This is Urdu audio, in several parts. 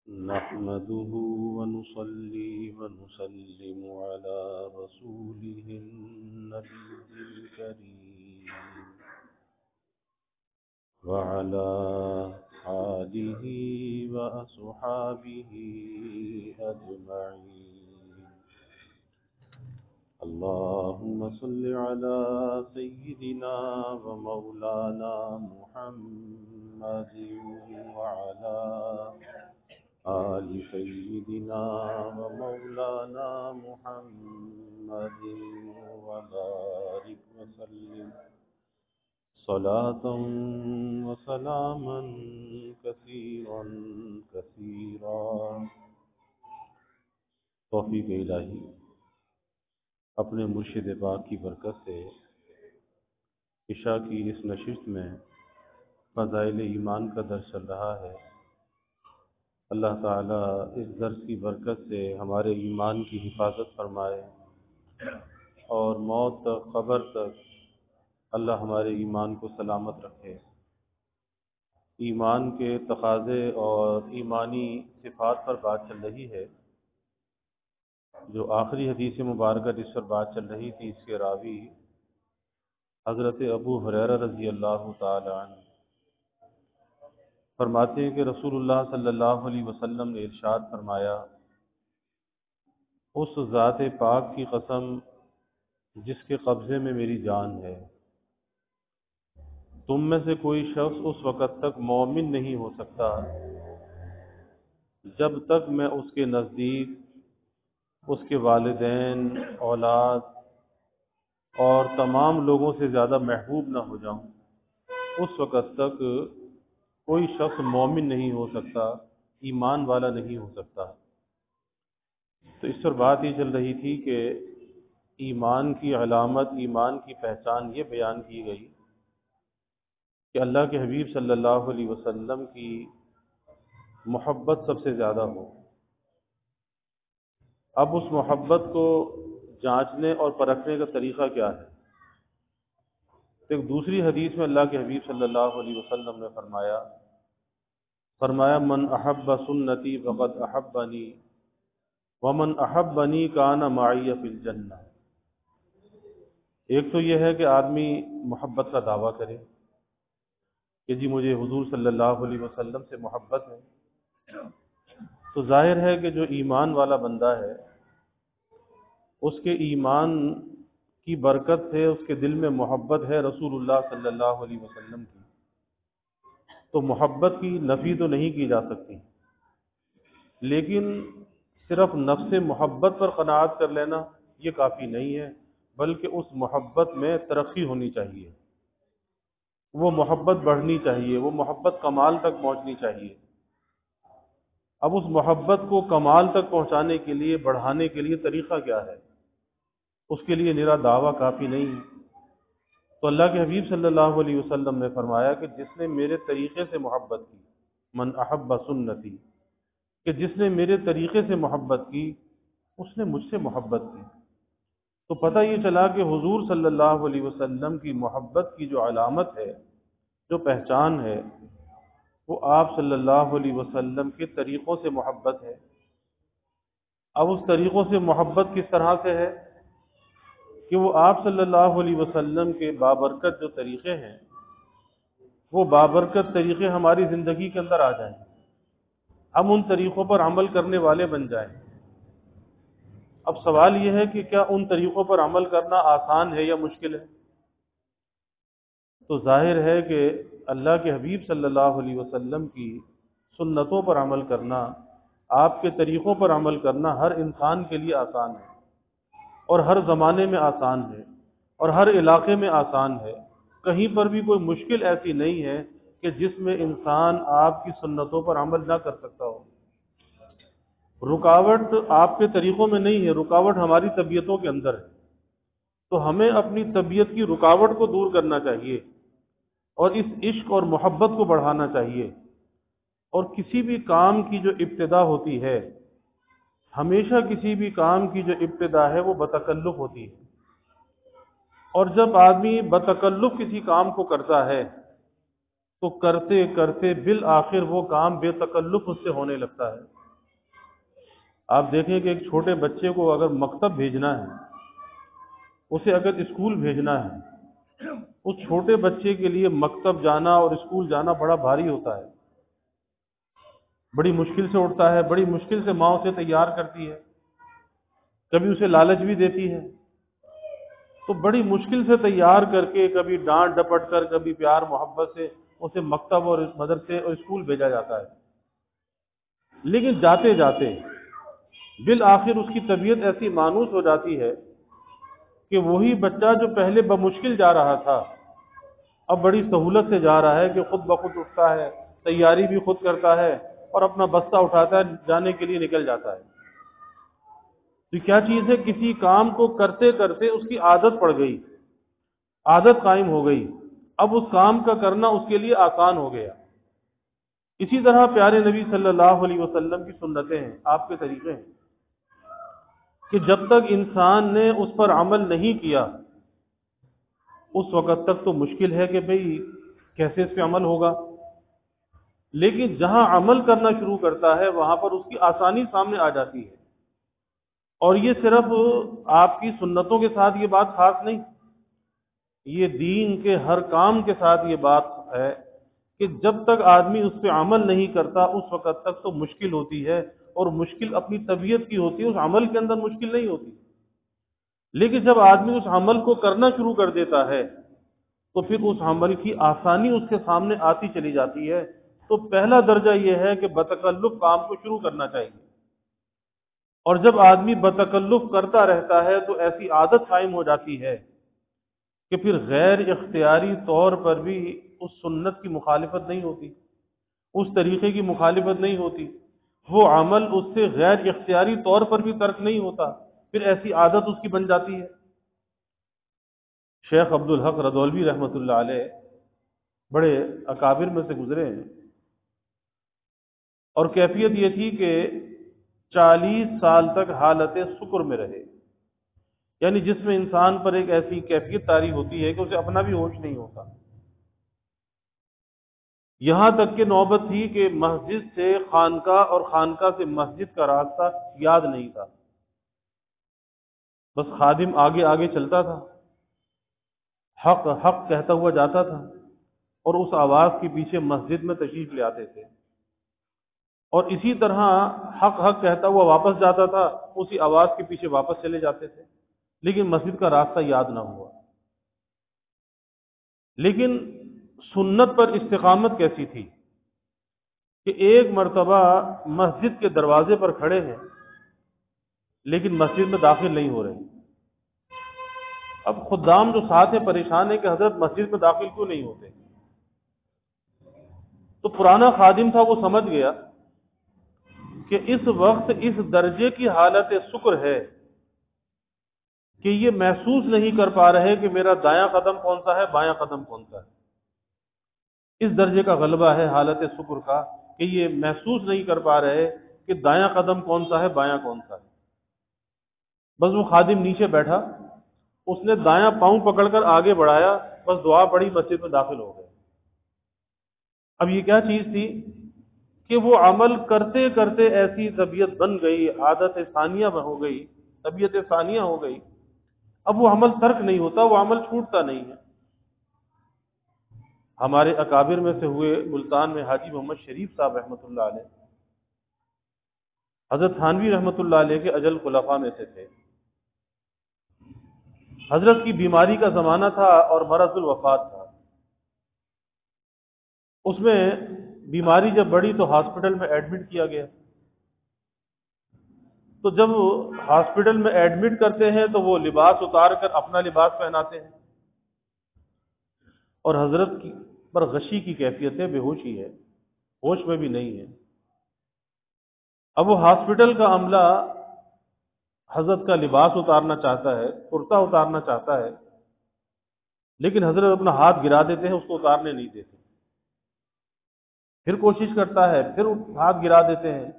نحمده ونصلي ونسلم على رسوله النبي الكريم وعلى آله وأصحابه أجمعين. اللهم صل على سيدنا ومولانا محمد وعلى آل سيدنا ومولانا محمد وبارك وسلم صلاة وسلاما كثيرا كثيرا. توفیق الہی اپنے مرشد پاک کی برکت سے عشاء کی اس نشست میں فضائل ایمان کا درس چل رہا ہے. اللہ تعالیٰ اس درس کی برکت سے ہمارے ایمان کی حفاظت فرمائے اور موت تک قبر تک اللہ ہمارے ایمان کو سلامت رکھے. ایمان کے تقاضے اور ایمانی صفات پر بات چل رہی ہے. جو آخری حدیث مبارکہ جس پر بات چل رہی تھی اس کے راوی حضرت ابو ہریرہ رضی اللہ تعالی عنہ فرماتے ہیں کہ رسول اللہ صلی اللہ علیہ وسلم نے ارشاد فرمایا، اس ذات پاک کی قسم جس کے قبضے میں میری جان ہے، تم میں سے کوئی شخص اس وقت تک مومن نہیں ہو سکتا جب تک میں اس کے نزدیک اس کے والدین، اولاد اور تمام لوگوں سے زیادہ محبوب نہ ہو جاؤں. اس وقت تک کوئی شخص مومن نہیں ہو سکتا، ایمان والا نہیں ہو سکتا. تو اس پر بات یہ چل رہی تھی کہ ایمان کی علامت، ایمان کی پہچان یہ بیان کی گئی کہ اللہ کے حبیب صلی اللہ علیہ وسلم کی محبت سب سے زیادہ ہو. اب اس محبت کو جانچنے اور پرکھنے کا طریقہ کیا ہے؟ ایک دوسری حدیث میں اللہ کے حبیب صلی اللہ علیہ وسلم نے فرمایا من احب سنتی فقد احبنی ومن احبنی کان معی فی الجنہ. ایک تو یہ ہے کہ آدمی محبت کا دعویٰ کرے کہ جی مجھے حضور صلی اللہ علیہ وسلم سے محبت ہے. تو ظاہر ہے کہ جو ایمان والا بندہ ہے اس کے ایمان کی برکت سے اس کے دل میں محبت ہے رسول اللہ صلی اللہ علیہ وسلم کی. تو محبت کی نفی تو نہیں کی جا سکتی، لیکن صرف نفس محبت پر قناعت کر لینا یہ کافی نہیں ہے، بلکہ اس محبت میں ترقی ہونی چاہیے، وہ محبت بڑھنی چاہیے، وہ محبت کمال تک پہنچنی چاہیے. اب اس محبت کو کمال تک پہنچانے کے لیے، بڑھانے کے لیے طریقہ کیا ہے؟ اس کے لیے نرا دعویٰ کافی نہیں ہے. تو اللہ کے حبیب صلی اللہ علیہ وسلم نے فرمایا کہ جس نے میرے طریقے سے محبت کی، من احب سنتی، کہ جس نے میرے طریقے سے محبت کی اس نے مجھ سے محبت کی. تو پتہ یہ چلا کہ حضور صلی اللہ علیہ وسلم کی محبت کی جو علامت ہے، جو پہچان ہے، وہ آپ صلی اللہ علیہ وسلم کے طریقوں سے محبت ہے. اب اس طریقوں سے محبت کس طرح سے ہے کہ وہ آپ صلی اللہ علیہ وسلم کے بابرکت جو طریقے ہیں، وہ بابرکت طریقے ہماری زندگی کے اندر آ جائیں، ہم ان طریقوں پر عمل کرنے والے بن جائیں. اب سوال یہ ہے کہ کیا ان طریقوں پر عمل کرنا آسان ہے یا مشکل ہے؟ تو ظاہر ہے کہ اللہ کے حبیب صلی اللہ علیہ وسلم کی سنتوں پر عمل کرنا، آپ کے طریقوں پر عمل کرنا ہر انسان کے لیے آسان ہے، اور ہر زمانے میں آسان ہے، اور ہر علاقے میں آسان ہے. کہیں پر بھی کوئی مشکل ایسی نہیں ہے کہ جس میں انسان آپ کی سنتوں پر عمل نہ کر سکتا ہو. رکاوٹ آپ کے طریقوں میں نہیں ہے، رکاوٹ ہماری طبیعتوں کے اندر ہے. تو ہمیں اپنی طبیعت کی رکاوٹ کو دور کرنا چاہیے اور اس عشق اور محبت کو بڑھانا چاہیے. اور کسی بھی کام کی جو ابتدا ہوتی ہے، ہمیشہ کسی بھی کام کی جو ابتدا ہے وہ بتکلف ہوتی ہے، اور جب آدمی بتکلف کسی کام کو کرتا ہے تو کرتے کرتے بالآخر وہ کام بے تکلف اس سے ہونے لگتا ہے. آپ دیکھیں کہ ایک چھوٹے بچے کو اگر مکتب بھیجنا ہے، اسے اگر اسکول بھیجنا ہے، اس چھوٹے بچے کے لیے مکتب جانا اور اسکول جانا بڑا بھاری ہوتا ہے، بڑی مشکل سے اٹھتا ہے، بڑی مشکل سے ماں اسے تیار کرتی ہے، کبھی اسے لالچ بھی دیتی ہے، تو بڑی مشکل سے تیار کر کے کبھی ڈانٹ ڈپٹ کر کبھی پیار محبت سے اسے مکتب اور مدرسے اور اسکول بھیجا جاتا ہے۔ لیکن جاتے جاتے بالآخر اس کی طبیعت ایسی مانوس ہو جاتی ہے کہ وہی بچہ جو پہلے بمشکل جا رہا تھا اب بڑی سہولت سے جا رہا ہے کہ خود بخود اٹھتا ہے، تیاری بھی خود کرتا ہے اور اپنا بستہ اٹھاتا ہے، جانے کے لیے نکل جاتا ہے۔ تو کیا چیز ہے؟ کسی کام کو کرتے کرتے اس کی عادت پڑ گئی، عادت قائم ہو گئی، اب اس کام کا کرنا اس کے لیے آسان ہو گیا۔ اسی طرح پیارے نبی صلی اللہ علیہ وسلم کی سنتیں ہیں، آپ کے طریقے ہیں کہ جب تک انسان نے اس پر عمل نہیں کیا اس وقت تک تو مشکل ہے کہ بھئی کیسے اس پہ عمل ہوگا، لیکن جہاں عمل کرنا شروع کرتا ہے وہاں پر اس کی آسانی سامنے آ جاتی ہے۔ اور یہ صرف آپ کی سنتوں کے ساتھ یہ بات خاص نہیں، یہ دین کے ہر کام کے ساتھ یہ بات ہے کہ جب تک آدمی اس پہ عمل نہیں کرتا اس وقت تک تو مشکل ہوتی ہے، اور مشکل اپنی طبیعت کی ہوتی ہے، اس عمل کے اندر مشکل نہیں ہوتی۔ لیکن جب آدمی اس عمل کو کرنا شروع کر دیتا ہے تو پھر اس عمل کی آسانی اس کے سامنے آتی چلی جاتی ہے۔ تو پہلا درجہ یہ ہے کہ بتکلف کام کو شروع کرنا چاہیے، اور جب آدمی بتکلف کرتا رہتا ہے تو ایسی عادت قائم ہو جاتی ہے کہ پھر غیر اختیاری طور پر بھی اس سنت کی مخالفت نہیں ہوتی، اس طریقے کی مخالفت نہیں ہوتی، وہ عمل اس سے غیر اختیاری طور پر بھی ترک نہیں ہوتا، پھر ایسی عادت اس کی بن جاتی ہے۔ شیخ عبد الحق رضولوی رحمۃ اللہ علیہ بڑے اکابر میں سے گزرے ہیں، اور کیفیت یہ تھی کہ 40 سال تک حالت سکر میں رہے، یعنی جس میں انسان پر ایک ایسی کیفیت طاری ہوتی ہے کہ اسے اپنا بھی ہوش نہیں ہوتا۔ یہاں تک کہ نوبت تھی کہ مسجد سے خانقاہ اور خانقاہ سے مسجد کا راستہ یاد نہیں تھا، بس خادم آگے آگے چلتا تھا، حق حق کہتا ہوا جاتا تھا، اور اس آواز کے پیچھے مسجد میں تشریف لے آتے تھے، اور اسی طرح حق حق کہتا ہوا واپس جاتا تھا، اسی آواز کے پیچھے واپس چلے جاتے تھے، لیکن مسجد کا راستہ یاد نہ ہوا۔ لیکن سنت پر استقامت کیسی تھی کہ ایک مرتبہ مسجد کے دروازے پر کھڑے ہیں لیکن مسجد میں داخل نہیں ہو رہے۔ اب خدام جو ساتھ ہیں پریشان ہے کہ حضرت مسجد میں داخل کیوں نہیں ہوتے؟ تو پرانا خادم تھا، وہ سمجھ گیا کہ اس وقت اس درجے کی حالت شکر ہے کہ یہ محسوس نہیں کر پا رہے کہ میرا دایاں قدم کون سا ہے، بایاں قدم کون سا ہے۔ اس درجے کا غلبہ ہے حالت شکر کا کہ یہ محسوس نہیں کر پا رہے کہ دایاں قدم کون سا ہے، بایاں کون سا ہے۔ بس وہ خادم نیچے بیٹھا، اس نے دایاں پاؤں پکڑ کر آگے بڑھایا، بس دعا پڑھی، مسجد میں داخل ہو گئے۔ اب یہ کیا چیز تھی کہ وہ عمل کرتے کرتے ایسی طبیعت بن گئی، عادت ثانیہ ہو گئی، طبیعت ثانیہ ہو گئی، اب وہ عمل ترک نہیں ہوتا، وہ عمل چھوٹتا نہیں ہے۔ ہمارے اکابر میں سے ہوئے ملتان میں حاجی محمد شریف صاحب رحمۃ اللہ علیہ، حضرت تھانوی رحمۃ اللہ علیہ کے اجل خلفاء میں سے تھے۔ حضرت کی بیماری کا زمانہ تھا اور مرض الوفات تھا، اس میں بیماری جب بڑھی تو ہاسپٹل میں ایڈمٹ کیا گیا۔ تو جب ہاسپٹل میں ایڈمٹ کرتے ہیں تو وہ لباس اتار کر اپنا لباس پہناتے ہیں، اور حضرت کی پر غشی کی کیفیت ہے، بے ہوشی ہے، ہوش میں بھی نہیں ہے۔ اب وہ ہاسپٹل کا عملہ حضرت کا لباس اتارنا چاہتا ہے، کرتا اتارنا چاہتا ہے، لیکن حضرت اپنا ہاتھ گرا دیتے ہیں، اس کو اتارنے نہیں دیتے۔ پھر کوشش کرتا ہے، پھر ہاتھ گرا دیتے ہیں۔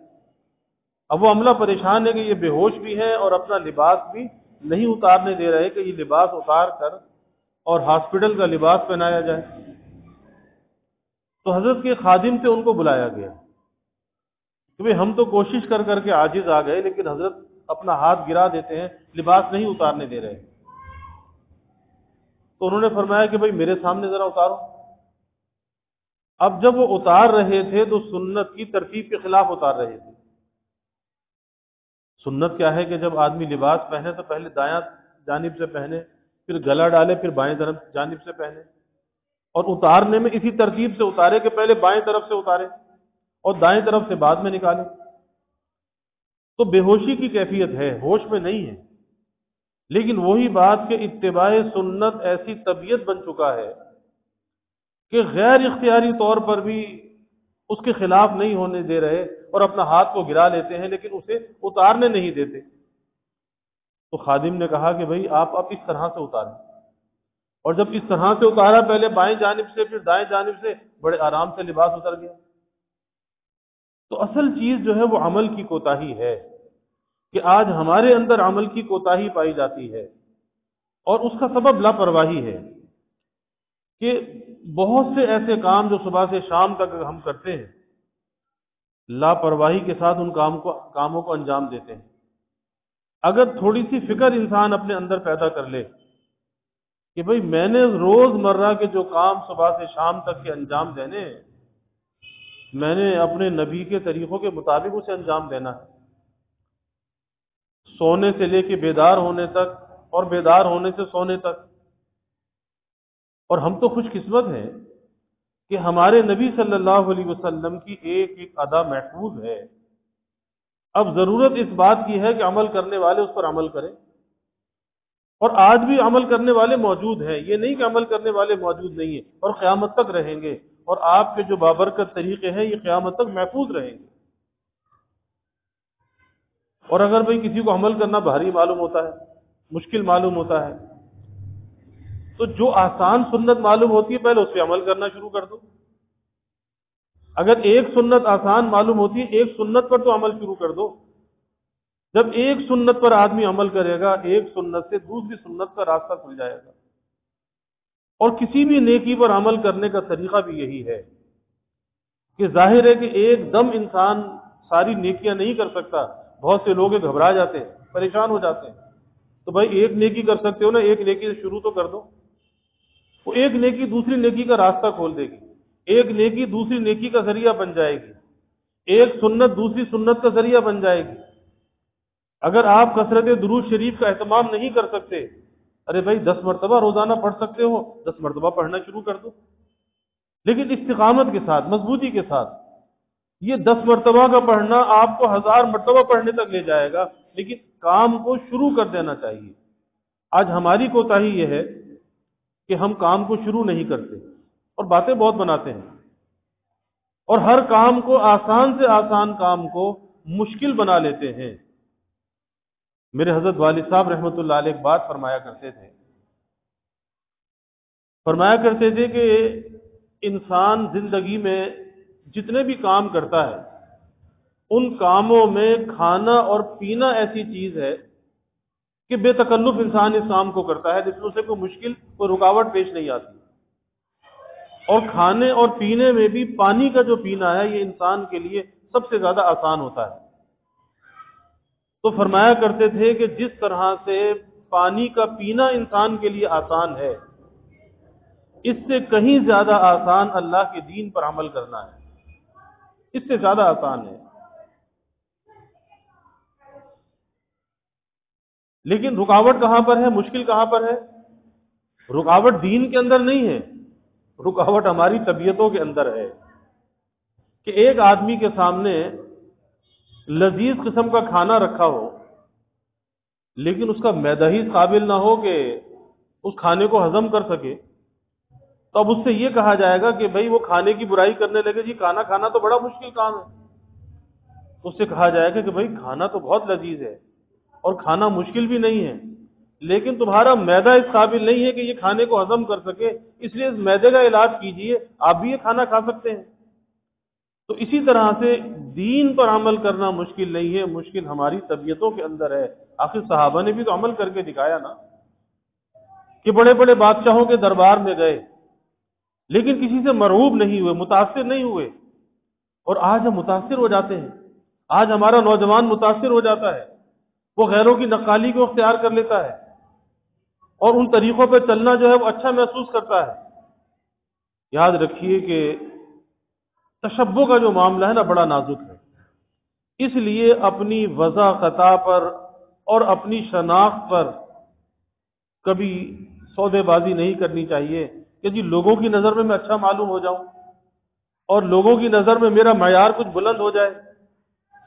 اب وہ عملہ پریشان ہے کہ یہ بے ہوش بھی ہے اور اپنا لباس بھی نہیں اتارنے دے رہے کہ یہ لباس اتار کر اور ہاسپٹل کا لباس پہنایا جائے۔ تو حضرت کے خادم سے ان کو بلایا گیا کہ بھئی ہم تو کوشش کر کر کے عاجز آ گئے، لیکن حضرت اپنا ہاتھ گرا دیتے ہیں، لباس نہیں اتارنے دے رہے۔ تو انہوں نے فرمایا کہ بھئی میرے سامنے ذرا اتارو۔ اب جب وہ اتار رہے تھے تو سنت کی ترتیب کے خلاف اتار رہے تھے۔ سنت کیا ہے کہ جب آدمی لباس پہنے تو پہلے دایاں جانب سے پہنے، پھر گلا ڈالے، پھر بائیں طرف جانب سے پہنے، اور اتارنے میں اسی ترتیب سے اتارے کہ پہلے بائیں طرف سے اتارے اور دائیں طرف سے بعد میں نکالے۔ تو بے ہوشی کی کیفیت ہے، ہوش میں نہیں ہے۔ لیکن وہی بات کہ اتباع سنت ایسی طبیعت بن چکا ہے کہ غیر اختیاری طور پر بھی اس کے خلاف نہیں ہونے دے رہے اور اپنا ہاتھ کو گرا لیتے ہیں، لیکن اسے اتارنے نہیں دیتے۔ تو خادم نے کہا کہ بھئی آپ اب اس طرح سے اتاریں، اور جب اس طرح سے اتارا، پہلے بائیں جانب سے پھر دائیں جانب سے، بڑے آرام سے لباس اتر گیا۔ تو اصل چیز جو ہے وہ عمل کی کوتاہی ہے، کہ آج ہمارے اندر عمل کی کوتاہی پائی جاتی ہے، اور اس کا سبب لاپرواہی ہے کہ بہت سے ایسے کام جو صبح سے شام تک ہم کرتے ہیں، لاپرواہی کے ساتھ ان کاموں کو انجام دیتے ہیں۔ اگر تھوڑی سی فکر انسان اپنے اندر پیدا کر لے کہ بھئی میں نے روز مرہ کے جو کام صبح سے شام تک کے انجام دینے ہیں، میں نے اپنے نبی کے طریقوں کے مطابق اسے انجام دینا ہے، سونے سے لے کے بیدار ہونے تک اور بیدار ہونے سے سونے تک۔ اور ہم تو خوش قسمت ہیں کہ ہمارے نبی صلی اللہ علیہ وسلم کی ایک ایک ادا محفوظ ہے۔ اب ضرورت اس بات کی ہے کہ عمل کرنے والے اس پر عمل کریں، اور آج بھی عمل کرنے والے موجود ہیں، یہ نہیں کہ عمل کرنے والے موجود نہیں ہیں، اور قیامت تک رہیں گے، اور آپ کے جو بابرکت طریقے ہیں یہ قیامت تک محفوظ رہیں گے۔ اور اگر بھئی کسی کو عمل کرنا بھاری معلوم ہوتا ہے، مشکل معلوم ہوتا ہے، تو جو آسان سنت معلوم ہوتی ہے پہلے اس پہ عمل کرنا شروع کر دو۔ اگر ایک سنت آسان معلوم ہوتی ہے، ایک سنت پر تو عمل شروع کر دو۔ جب ایک سنت پر آدمی عمل کرے گا، ایک سنت سے دوسری سنت کا راستہ کھل جائے گا۔ اور کسی بھی نیکی پر عمل کرنے کا طریقہ بھی یہی ہے کہ ظاہر ہے کہ ایک دم انسان ساری نیکیاں نہیں کر سکتا۔ بہت سے لوگ گھبرا جاتے ہیں، پریشان ہو جاتے ہیں، تو بھائی ایک نیکی کر سکتے ہو نا، ایک نیکی سے شروع تو کر دو۔ وہ ایک نیکی دوسری نیکی کا راستہ کھول دے گی، ایک نیکی دوسری نیکی کا ذریعہ بن جائے گی، ایک سنت دوسری سنت کا ذریعہ بن جائے گی۔ اگر آپ کثرت درود شریف کا اہتمام نہیں کر سکتے، ارے بھائی 10 مرتبہ روزانہ پڑھ سکتے ہو، 10 مرتبہ پڑھنا شروع کر دو، لیکن استقامت کے ساتھ، مضبوطی کے ساتھ۔ یہ 10 مرتبہ کا پڑھنا آپ کو 1000 مرتبہ پڑھنے تک لے جائے گا، لیکن کام کو شروع کر دینا چاہیے۔ آج ہماری کوتاہی یہ ہے کہ ہم کام کو شروع نہیں کرتے اور باتیں بہت بناتے ہیں، اور ہر کام کو، آسان سے آسان کام کو مشکل بنا لیتے ہیں۔ میرے حضرت والد صاحب رحمۃ اللہ علیہ ایک بات فرمایا کرتے تھے کہ انسان زندگی میں جتنے بھی کام کرتا ہے، ان کاموں میں کھانا اور پینا ایسی چیز ہے کہ بے تکلف انسان اس کام کو کرتا ہے، جس میں اسے کوئی مشکل، کوئی رکاوٹ پیش نہیں آتی۔ اور کھانے اور پینے میں بھی پانی کا جو پینا ہے یہ انسان کے لیے سب سے زیادہ آسان ہوتا ہے۔ تو فرمایا کرتے تھے کہ جس طرح سے پانی کا پینا انسان کے لیے آسان ہے، اس سے کہیں زیادہ آسان اللہ کے دین پر عمل کرنا ہے، اس سے زیادہ آسان ہے۔ لیکن رکاوٹ کہاں پر ہے، مشکل کہاں پر ہے؟ رکاوٹ دین کے اندر نہیں ہے، رکاوٹ ہماری طبیعتوں کے اندر ہے کہ ایک آدمی کے سامنے لذیذ قسم کا کھانا رکھا ہو، لیکن اس کا معدہ ہی قابل نہ ہو کہ اس کھانے کو ہضم کر سکے، تو اب اس سے یہ کہا جائے گا کہ بھئی وہ کھانے کی برائی کرنے لگے، جی کھانا کھانا تو بڑا مشکل کام ہے۔ اس سے کہا جائے گا کہ بھئی کھانا تو بہت لذیذ ہے اور کھانا مشکل بھی نہیں ہے، لیکن تمہارا معدہ اس قابل نہیں ہے کہ یہ کھانے کو ہضم کر سکے، اس لیے اس معدے کا علاج کیجئے، آپ بھی یہ کھانا کھا سکتے ہیں۔ تو اسی طرح سے دین پر عمل کرنا مشکل نہیں ہے، مشکل ہماری طبیعتوں کے اندر ہے۔ آخر صحابہ نے بھی تو عمل کر کے دکھایا نا، کہ بڑے بڑے بادشاہوں کے دربار میں گئے لیکن کسی سے مرعوب نہیں ہوئے، متاثر نہیں ہوئے، اور آج ہم متاثر ہو جاتے ہیں آج ہمارا نوجوان متاثر ہو جاتا ہے، وہ غیروں کی نقالی کو اختیار کر لیتا ہے اور ان طریقوں پہ چلنا جو ہے وہ اچھا محسوس کرتا ہے۔ یاد رکھیے کہ تشبہ کا جو معاملہ ہے نا بڑا نازک ہے، اس لیے اپنی وضع خطا پر اور اپنی شناخت پر کبھی سودے بازی نہیں کرنی چاہیے کہ جی لوگوں کی نظر میں اچھا معلوم ہو جاؤں اور لوگوں کی نظر میں میرا معیار کچھ بلند ہو جائے۔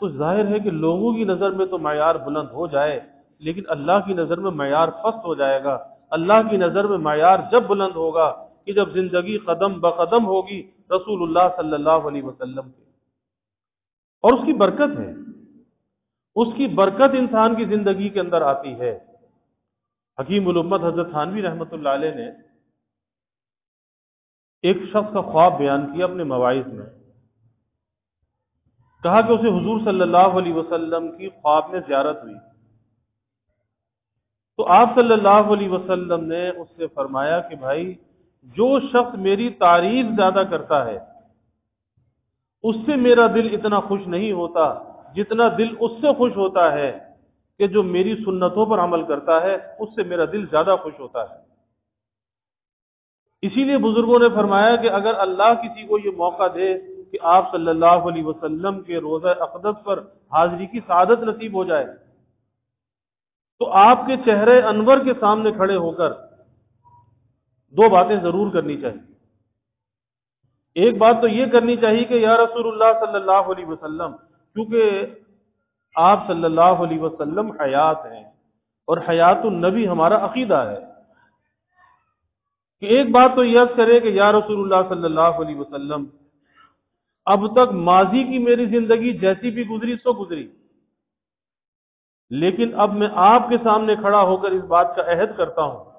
تو ظاہر ہے کہ لوگوں کی نظر میں تو معیار بلند ہو جائے، لیکن اللہ کی نظر میں معیار پست ہو جائے گا۔ اللہ کی نظر میں معیار جب بلند ہوگا کہ جب زندگی قدم بقدم ہوگی رسول اللہ صلی اللہ علیہ وسلم کی، اور اس کی برکت ہے، اس کی برکت انسان کی زندگی کے اندر آتی ہے۔ حکیم الامت حضرت تھانوی رحمۃ اللہ علیہ نے ایک شخص کا خواب بیان کیا اپنے مواعظ میں، کہا کہ اسے حضور صلی اللہ علیہ وسلم کی خواب میں زیارت ہوئی، تو آپ صلی اللہ علیہ وسلم نے اس سے فرمایا کہ بھائی جو شخص میری تعریف زیادہ کرتا ہے اس سے میرا دل اتنا خوش نہیں ہوتا جتنا دل اس سے خوش ہوتا ہے کہ جو میری سنتوں پر عمل کرتا ہے، اس سے میرا دل زیادہ خوش ہوتا ہے۔ اسی لیے بزرگوں نے فرمایا کہ اگر اللہ کسی کو یہ موقع دے کہ آپ صلی اللہ علیہ وسلم کے روضہ اقدس پر حاضری کی سعادت نصیب ہو جائے تو آپ کے چہرے انور کے سامنے کھڑے ہو کر دو باتیں ضرور کرنی چاہیے۔ ایک بات تو یہ کرنی چاہیے کہ یا رسول اللہ صلی اللہ علیہ وسلم، کیونکہ آپ صلی اللہ علیہ وسلم حیات ہیں اور حیات النبی ہمارا عقیدہ ہے، کہ ایک بات تو یہ کرے کہ یا رسول اللہ صلی اللہ علیہ وسلم اب تک ماضی کی میری زندگی جیسی بھی گزری سو گزری، لیکن اب میں آپ کے سامنے کھڑا ہو کر اس بات کا عہد کرتا ہوں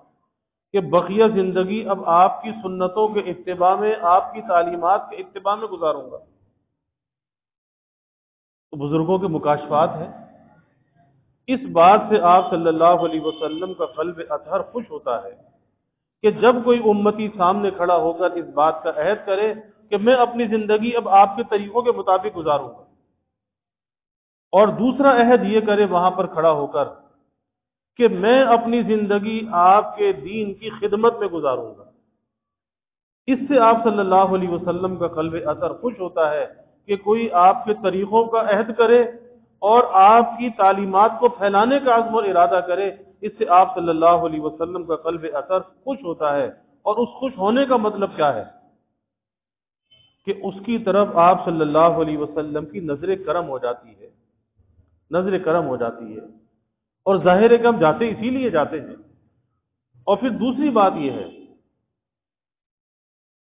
کہ بقیہ زندگی اب آپ کی سنتوں کے اتباع میں، آپ کی تعلیمات کے اتباع میں گزاروں گا۔ تو بزرگوں کے مکاشفات ہیں، اس بات سے آپ صلی اللہ علیہ وسلم کا قلب اطہر خوش ہوتا ہے کہ جب کوئی امتی سامنے کھڑا ہو کر اس بات کا عہد کرے کہ میں اپنی زندگی اب آپ کے طریقوں کے مطابق گزاروں گا، اور دوسرا عہد یہ کرے وہاں پر کھڑا ہو کر کہ میں اپنی زندگی آپ کے دین کی خدمت میں گزاروں گا، اس سے آپ صلی اللہ علیہ وسلم کا قلب اطہر خوش ہوتا ہے کہ کوئی آپ کے طریقوں کا عہد کرے اور آپ کی تعلیمات کو پھیلانے کا عزم اور ارادہ کرے، اس سے آپ صلی اللہ علیہ وسلم کا قلب اطہر خوش ہوتا ہے۔ اور اس خوش ہونے کا مطلب کیا ہے کہ اس کی طرف آپ صلی اللہ علیہ وسلم کی نظر کرم ہو جاتی ہے، نظر کرم ہو جاتی ہے، اور ظاہر ہے کہ ہم جاتے اسی لیے جاتے ہیں۔ اور پھر دوسری بات یہ ہے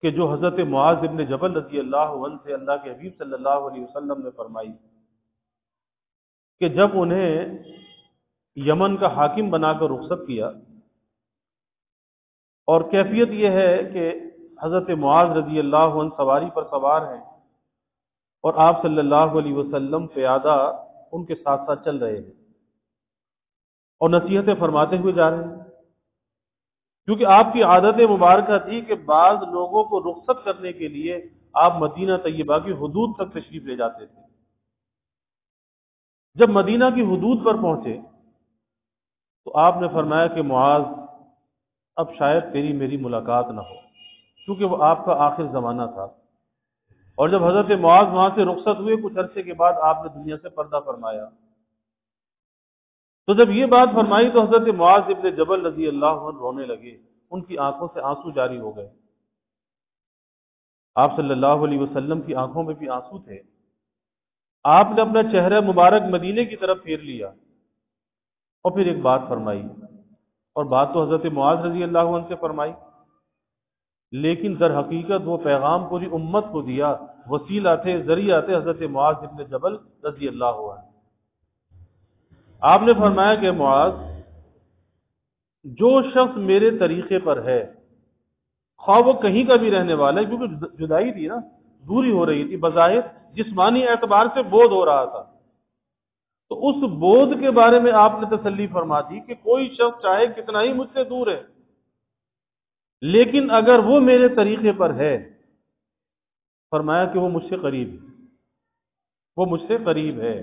کہ جو حضرت معاذ ابن جبل رضی اللہ عنہ سے اللہ کے حبیب صلی اللہ علیہ وسلم نے فرمائی کہ جب انہیں یمن کا حاکم بنا کر رخصت کیا، اور کیفیت یہ ہے کہ حضرت معاذ رضی اللہ عنہ سواری پر سوار ہیں اور آپ صلی اللہ علیہ وسلم پیادہ ان کے ساتھ ساتھ چل رہے ہیں اور نصیحتیں فرماتے ہوئے جا رہے ہیں، کیونکہ آپ کی عادت مبارکہ تھی کہ بعض لوگوں کو رخصت کرنے کے لیے آپ مدینہ طیبہ کی حدود تک تشریف لے جاتے تھے۔ جب مدینہ کی حدود پر پہنچے تو آپ نے فرمایا کہ معاذ اب شاید تیری میری ملاقات نہ ہو، کیونکہ وہ آپ کا آخر زمانہ تھا۔ اور جب حضرت معاذ وہاں سے رخصت ہوئے کچھ عرصے کے بعد آپ نے دنیا سے پردہ فرمایا، تو جب یہ بات فرمائی تو حضرت معاذ ابن جبل رضی اللہ عنہ رونے لگے، ان کی آنکھوں سے آنسو جاری ہو گئے۔ آپ صلی اللہ علیہ وسلم کی آنکھوں میں بھی آنسو تھے۔ آپ نے اپنا چہرہ مبارک مدینے کی طرف پھیر لیا اور پھر ایک بات فرمائی، اور بات تو حضرت معاذ رضی اللہ عنہ سے فرمائی، لیکن در حقیقت وہ پیغام پوری امت کو دیا، وسیلہ تھے، ذریعہ تھے حضرت معاذ ابن جبل رضی اللہ عنہ۔ آپ نے فرمایا کہ معاذ، جو شخص میرے طریقے پر ہے، خواہ وہ کہیں کا بھی رہنے والا ہے، کیونکہ جدائی تھی نا، دوری ہو رہی تھی، بظاہر جسمانی اعتبار سے بودھ ہو رہا تھا، تو اس بودھ کے بارے میں آپ نے تسلی فرما دی کہ کوئی شخص چاہے کتنا ہی مجھ سے دور ہے، لیکن اگر وہ میرے طریقے پر ہے، فرمایا کہ وہ مجھ سے قریب ہے، وہ مجھ سے قریب ہے۔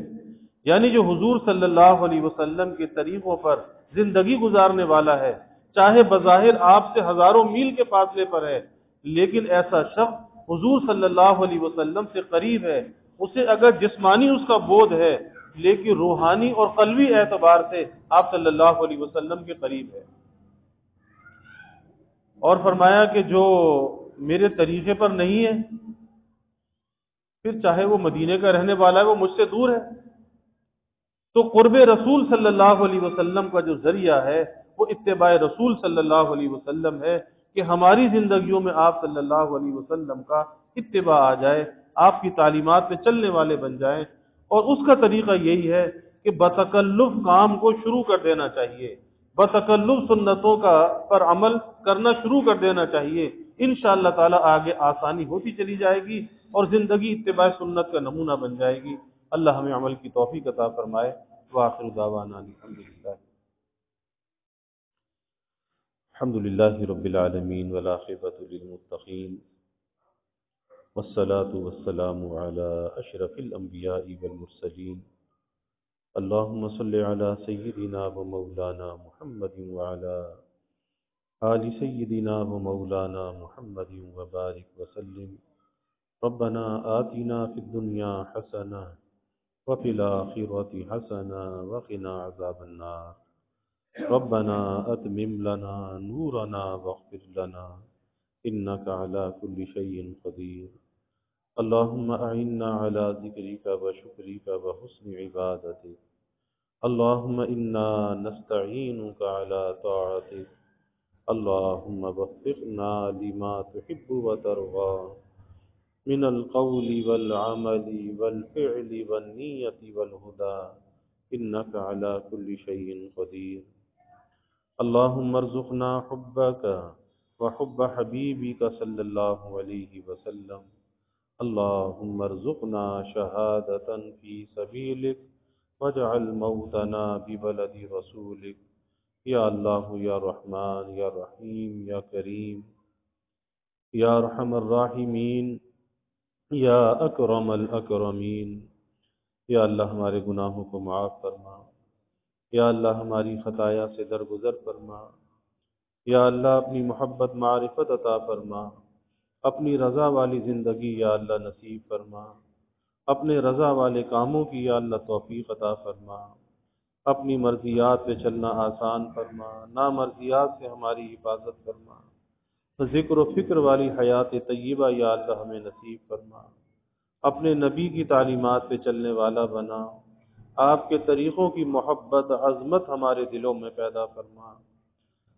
یعنی جو حضور صلی اللہ علیہ وسلم کے طریقوں پر زندگی گزارنے والا ہے، چاہے بظاہر آپ سے ہزاروں میل کے فاصلے پر ہے، لیکن ایسا شخص حضور صلی اللہ علیہ وسلم سے قریب ہے، اسے اگر جسمانی اس کا بودھ ہے لیکن روحانی اور قلبی اعتبار سے آپ صلی اللہ علیہ وسلم کے قریب ہے۔ اور فرمایا کہ جو میرے طریقے پر نہیں ہے، پھر چاہے وہ مدینے کا رہنے والا ہے، وہ مجھ سے دور ہے۔ تو قرب رسول صلی اللہ علیہ وسلم کا جو ذریعہ ہے وہ اتباع رسول صلی اللہ علیہ وسلم ہے، کہ ہماری زندگیوں میں آپ صلی اللہ علیہ وسلم کا اتباع آ جائے، آپ کی تعلیمات پہ چلنے والے بن جائیں۔ اور اس کا طریقہ یہی ہے کہ بتکلف کام کو شروع کر دینا چاہیے، بتکلف سنتوں کا پر عمل کرنا شروع کر دینا چاہیے۔ انشاءاللہ تعالی آگے آسانی ہوتی چلی جائے گی اور زندگی اتباع سنت کا نمونہ بن جائے گی۔ اللہ ہمیں عمل کی توفیق عطا فرمائے۔ وآخر دعوانا الحمدللہ رب العالمین والعاقبۃ للمتقین والصلاة والسلام علی اشرف الانبیاء والمرسلین اللہم صل علی سیدنا و مولانا محمد وعلی آل سیدنا و مولانا محمد وبارک وسلم۔ ربنا آتنا فی الدنیا حسنہ وفی الآخرۃ حسنہ وقنا عذاب النار۔ ربنا اتمم لنا نورنا واغفر لنا انک علی کل شیء قدیر۔ اللہم اعنا علی ذکرک وشکرک وحسن عبادتک۔ اللہم انا نستعینک علی طاعتک۔ اللہم وفقنا لما تحب وترضى من القول والعمل والفعل والنیت والہدى انک علی کل شیء قدیر۔ اللہم ارزقنا حبک وحب حبیبک صلی اللہ علیہ وسلم۔ اللہم ارزقنا شہادۃ فی سبیلک واجعل موتنا ببلد رسولک۔ یا اللہ یا رحمان یا رحیم یا کریم یا ارحم الراحمین یا اکرم الاکرمین۔ یا اللہ ہمارے گناہوں کو معاف فرما، یا اللہ ہماری خطایا سے درگزر فرما، یا اللہ اپنی محبت معرفت عطا فرما، اپنی رضا والی زندگی یا اللہ نصیب فرما، اپنے رضا والے کاموں کی یا اللہ توفیق عطا فرما، اپنی مرضیات پہ چلنا آسان فرما، نامرضیات سے ہماری حفاظت فرما، ذکر و فکر والی حیات طیبہ یا اللہ ہمیں نصیب فرما، اپنے نبی کی تعلیمات پہ چلنے والا بنا، آپ کے طریقوں کی محبت عظمت ہمارے دلوں میں پیدا فرما۔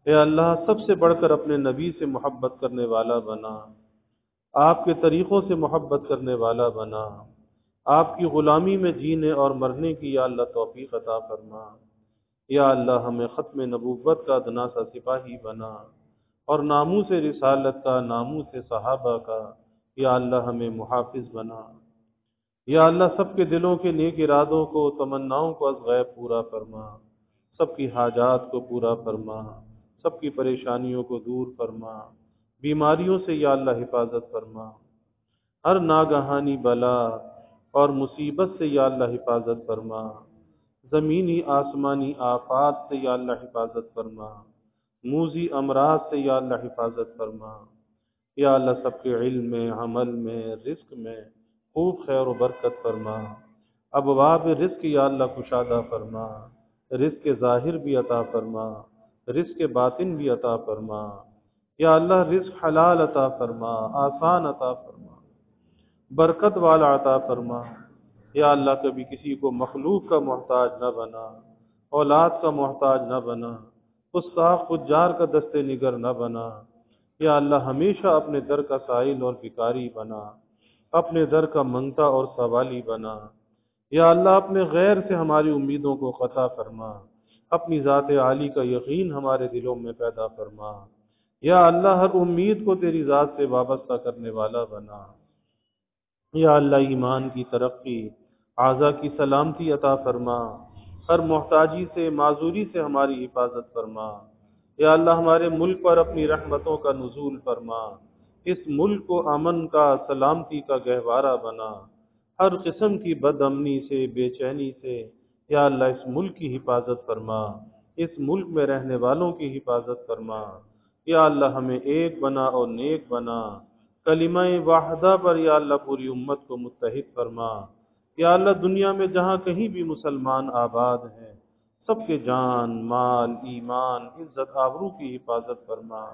اے اللہ سب سے بڑھ کر اپنے نبی سے محبت کرنے والا بنا، آپ کے طریقوں سے محبت کرنے والا بنا، آپ کی غلامی میں جینے اور مرنے کی یا اللہ توفیق عطا فرما۔ یا اللہ ہمیں ختم نبوت کا ادنا سا سپاہی بنا، اور ناموس رسالت کا، ناموس صحابہ کا یا اللہ ہمیں محافظ بنا۔ یا اللہ سب کے دلوں کے نیک ارادوں کو، تمناؤں کو از غیب پورا فرما، سب کی حاجات کو پورا فرما، سب کی پریشانیوں کو دور فرما، بیماریوں سے یا اللہ حفاظت فرما، ہر ناگہانی بلا اور مصیبت سے یا اللہ حفاظت فرما، زمینی آسمانی آفات سے یا اللہ حفاظت فرما، موذی امراض سے یا اللہ حفاظت فرما۔ یا اللہ سب کے علم میں، عمل میں، رزق میں خوب خیر و برکت فرما، ابواب رزق یا اللہ کشادہ فرما، رزق ظاہر بھی عطا فرما، رزق باطن بھی عطا فرما۔ یا اللہ رزق حلال عطا فرما، آسان عطا فرما، برکت والا عطا فرما۔ یا اللہ کبھی کسی کو مخلوق کا محتاج نہ بنا، اولاد کا محتاج نہ بنا، گستاخ فجار کا دست نگر نہ بنا۔ یا اللہ ہمیشہ اپنے در کا سائل اور بھکاری بنا، اپنے در کا منگتا اور سوالی بنا۔ یا اللہ اپنے غیر سے ہماری امیدوں کو قطع فرما، اپنی ذات عالی کا یقین ہمارے دلوں میں پیدا فرما۔ یا اللہ ہر امید کو تیری ذات سے وابستہ کرنے والا بنا۔ یا اللہ ایمان کی ترقی، اعضاء کی سلامتی عطا فرما، ہر محتاجی سے، معذوری سے ہماری حفاظت فرما۔ یا اللہ ہمارے ملک پر اپنی رحمتوں کا نزول فرما، اس ملک کو امن کا، سلامتی کا گہوارہ بنا، ہر قسم کی بد امنی سے، بے چینی سے یا اللہ اس ملک کی حفاظت فرما، اس ملک میں رہنے والوں کی حفاظت فرما۔ یا اللہ ہمیں ایک بنا اور نیک بنا، کلمہ واحدہ پر یا اللہ پوری امت کو متحد فرما۔ یا اللہ دنیا میں جہاں کہیں بھی مسلمان آباد ہیں، سب کے جان، مال، ایمان، عزت، آبرو کی حفاظت فرما۔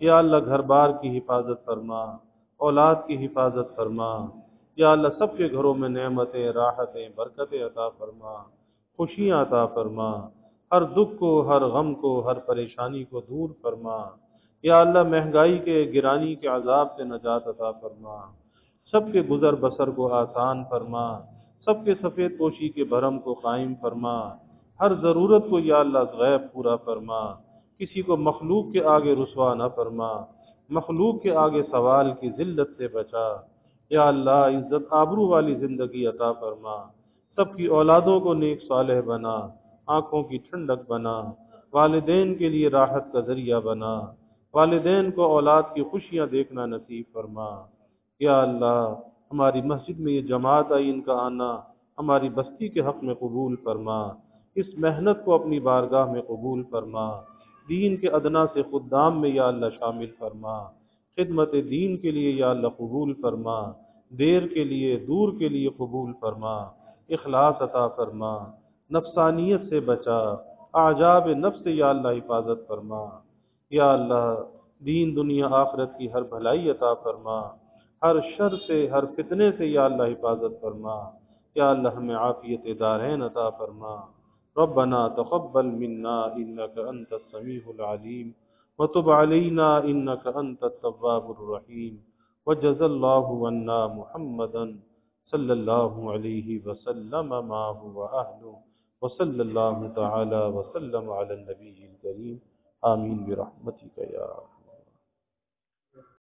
یا اللہ گھر بار کی حفاظت فرما، اولاد کی حفاظت فرما۔ یا اللہ سب کے گھروں میں نعمتیں، راحتیں، برکتیں عطا فرما، خوشیاں عطا فرما، ہر دکھ کو، ہر غم کو، ہر پریشانی کو دور فرما۔ یا اللہ مہنگائی کے، گرانی کے عذاب سے نجات عطا فرما، سب کے گزر بسر کو آسان فرما، سب کے سفید پوشی کے بھرم کو قائم فرما، ہر ضرورت کو یا اللہ غیب پورا فرما، کسی کو مخلوق کے آگے رسوا نہ فرما، مخلوق کے آگے سوال کی ذلت سے بچا۔ یا اللہ عزت آبرو والی زندگی عطا فرما، سب کی اولادوں کو نیک صالح بنا، آنکھوں کی ٹھنڈک بنا، والدین کے لیے راحت کا ذریعہ بنا، والدین کو اولاد کی خوشیاں دیکھنا نصیب فرما۔ یا اللہ ہماری مسجد میں یہ جماعت آئی، ان کا آنا ہماری بستی کے حق میں قبول فرما، اس محنت کو اپنی بارگاہ میں قبول فرما، دین کے ادنا سے خدام میں یا اللہ شامل فرما، خدمت دین کے لیے یا اللہ قبول فرما، دیر کے لیے، دور کے لیے قبول فرما، اخلاص عطا فرما، نفسانیت سے بچا، اعجاب نفس سے یا اللہ حفاظت فرما۔ یا اللہ دین دنیا آخرت کی ہر بھلائی عطا فرما، ہر شر سے، ہر فتنے سے یا اللہ حفاظت فرما۔ یا اللہ ہمیں عافیت دارین عطا فرما۔ ربنا تقبل منا انك انت السميع العليم وتب علينا انك انت التواب الرحيم وجزى الله عنا محمدا صلى الله عليه وسلم ما هو اهله وصلى الله تعالى وسلم على النبي الكريم آمين برحمتك يا